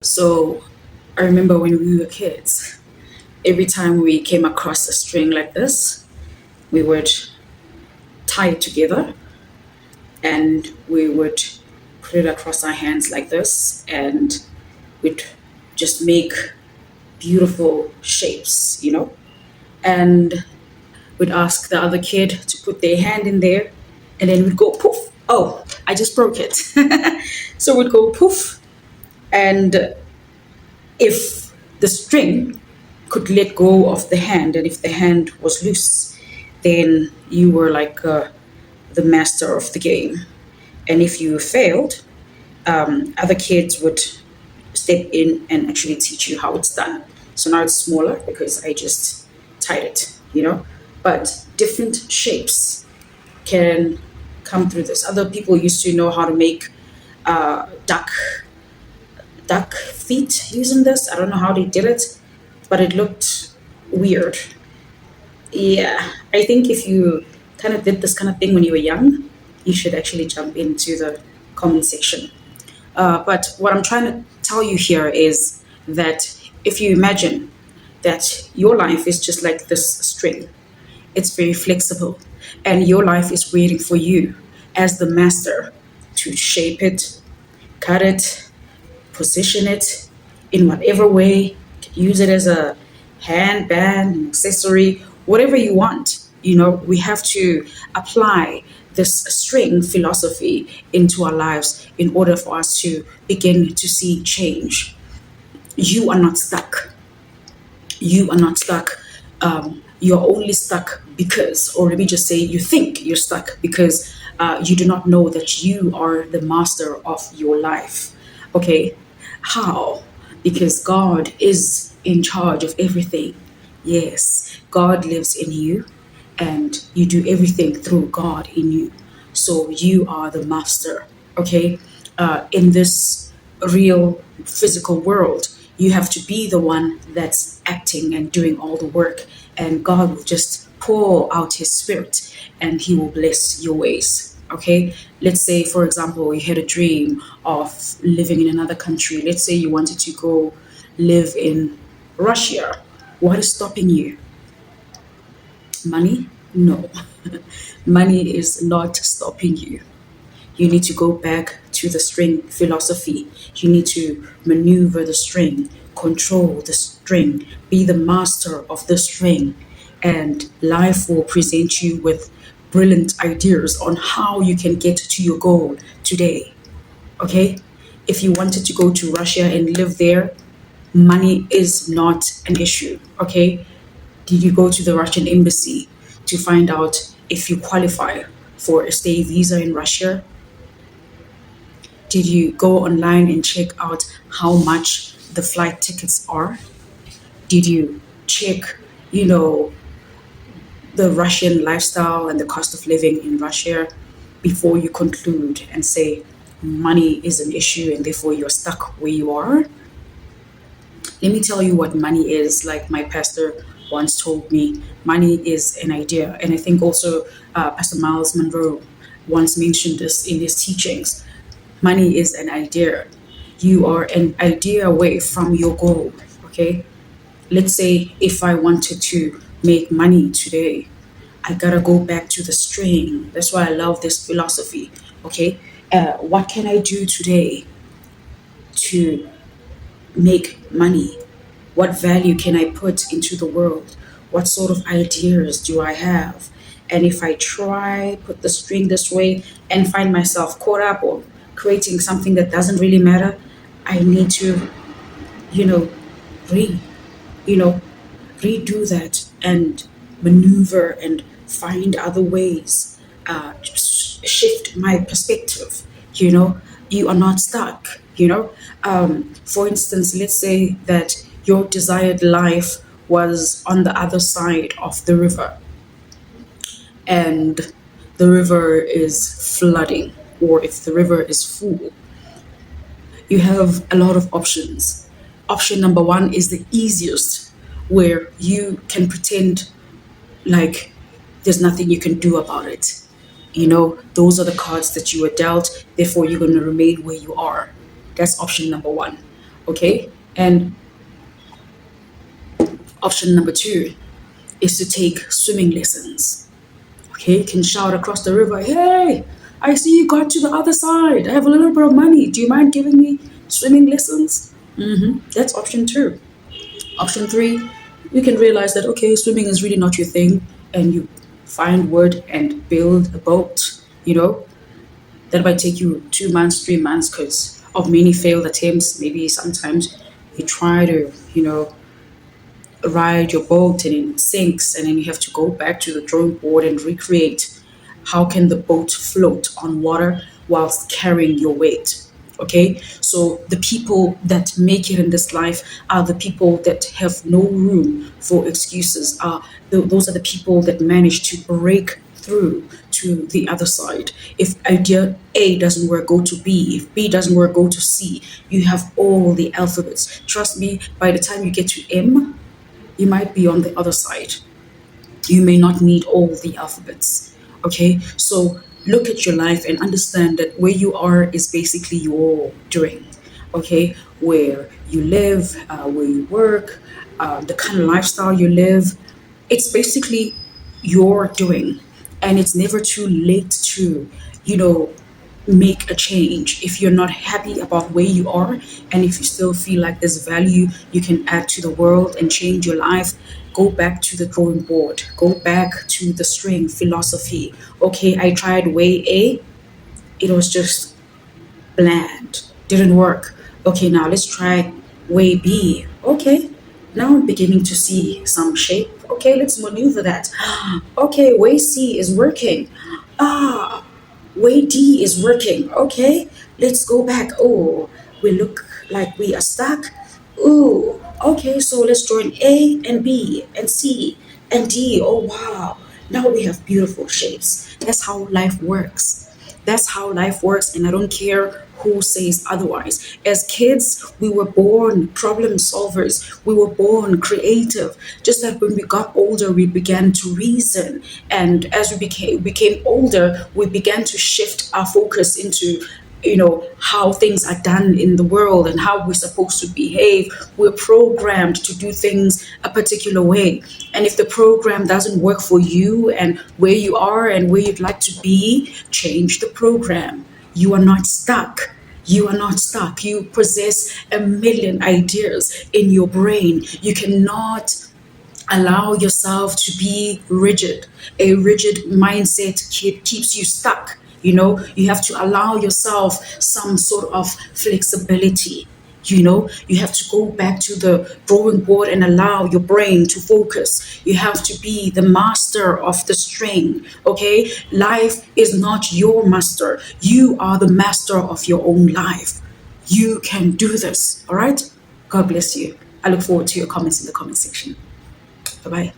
So I remember when we were kids, every time we came across a string like this, we would tie it together and we would put it across our hands like this and we'd just make beautiful shapes. And we'd ask the other kid to put their hand in there and then we'd go poof. Oh, I just broke it. So we'd go poof. And if the string could let go of the hand, and if the hand was loose, then you were like the master of the game. And if you failed, other kids would step in and actually teach you how it's done. So now it's smaller because I just tied it. But different shapes can come through this. Other people used to know how to make duck feet using this. I don't know how they did it, but it looked weird. Yeah, I think if you kind of did this kind of thing when you were young, you should actually jump into the comment section. But what I'm trying to tell you here is that if you imagine that your life is just like this string, it's very flexible, and your life is waiting for you as the master to shape it, cut it, position it in whatever way, use it as a handband, an accessory, whatever you want. We have to apply this string philosophy into our lives in order for us to begin to see change. You are not stuck. You are not stuck. You're only stuck because, or let me just say, you think you're stuck because you do not know that you are the master of your life. Okay, how? Because God is in charge of everything. Yes, God lives in you, and you do everything through God in you. So you are the master. Okay, in this real physical world, you have to be the one that's acting and doing all the work, and God will just pour out His Spirit and He will bless your ways. Okay, let's say, for example, you had a dream of living in another country. Let's say you wanted to go live in Russia. What is stopping you? Money? No. Money is not stopping you. You need to go back to the string philosophy. You need to maneuver the string, control the string, be the master of the string, and life will present you with brilliant ideas on how you can get to your goal today. Okay? If you wanted to go to Russia and live there, money is not an issue. Okay? Did you go to the Russian embassy to find out if you qualify for a stay visa in Russia? Did you go online and check out how much the flight tickets are? Did you check, you know, the Russian lifestyle and the cost of living in Russia before you conclude and say money is an issue and therefore you're stuck where you are? Let me tell you what money is. Like my pastor once told me, money is an idea. And I think also Pastor Miles Monroe once mentioned this in his teachings. Money is an idea. You are an idea away from your goal. Okay. Let's say if I wanted to make money today, I gotta go back to the string. That's why I love this philosophy. Okay. What can I do today to make money? What value can I put into the world? What sort of ideas do I have? And if I try put the string this way and find myself caught up or creating something that doesn't really matter, I need to, you know, re, you know, redo that and maneuver and find other ways, shift my perspective. You know, you are not stuck. For instance, let's say that your desired life was on the other side of the river and the river is flooding, or if the river is full, you have a lot of options. Option number one is the easiest, where you can pretend like there's nothing you can do about it. Those are the cards that you were dealt, therefore, you're going to remain where you are. That's option number one. Okay. And option number two is to take swimming lessons. Okay, you can shout across the river, hey, I see you got to the other side. I have a little bit of money. Do you mind giving me swimming lessons? That's option two. Option three, you can realize that, okay, swimming is really not your thing, and you find wood and build a boat. That might take you 2 months, 3 months because of many failed attempts. Maybe sometimes you try to, ride your boat and it sinks, and then you have to go back to the drawing board and recreate how can the boat float on water whilst carrying your weight. Okay, so the people that make it in this life are the people that have no room for excuses. Those are the people that manage to break through to the other side. If idea A doesn't work, go to B. If B doesn't work, go to C. You have all the alphabets. Trust me, by the time you get to M, you might be on the other side. You may not need all the alphabets. Okay, so look at your life and understand that where you are is basically your doing. Okay, where you live, where you work, the kind of lifestyle you live, it's basically your doing. And it's never too late to, you know, make a change. If you're not happy about where you are, and if you still feel like there's value you can add to the world and change your life, go back to the drawing board, go back to the string philosophy. Okay, I tried way A, it was just bland, didn't work. Okay, now let's try way B. Okay, now I'm beginning to see some shape. Okay, let's maneuver that. Okay, way C is working. Ah, way D is working. Okay, let's go back. Oh, we look like we are stuck. Ooh, okay, so let's join A and B and C and D. Oh, wow. Now we have beautiful shapes. That's how life works. That's how life works, and I don't care who says otherwise. As kids, we were born problem solvers, we were born creative. Just like when we got older, we began to reason. And as we became older, we began to shift our focus into how things are done in the world and how we're supposed to behave. We're programmed to do things a particular way, and if the program doesn't work for you and where you are and where you'd like to be, change the program. You are not stuck. You are not stuck. You possess a million ideas in your brain. You cannot allow yourself to be rigid. A rigid mindset keeps you stuck. You have to allow yourself some sort of flexibility. You have to go back to the drawing board and allow your brain to focus. You have to be the master of the string. Okay, life is not your master. You are the master of your own life. You can do this. All right, God bless you. I look forward to your comments in the comment section. Bye bye.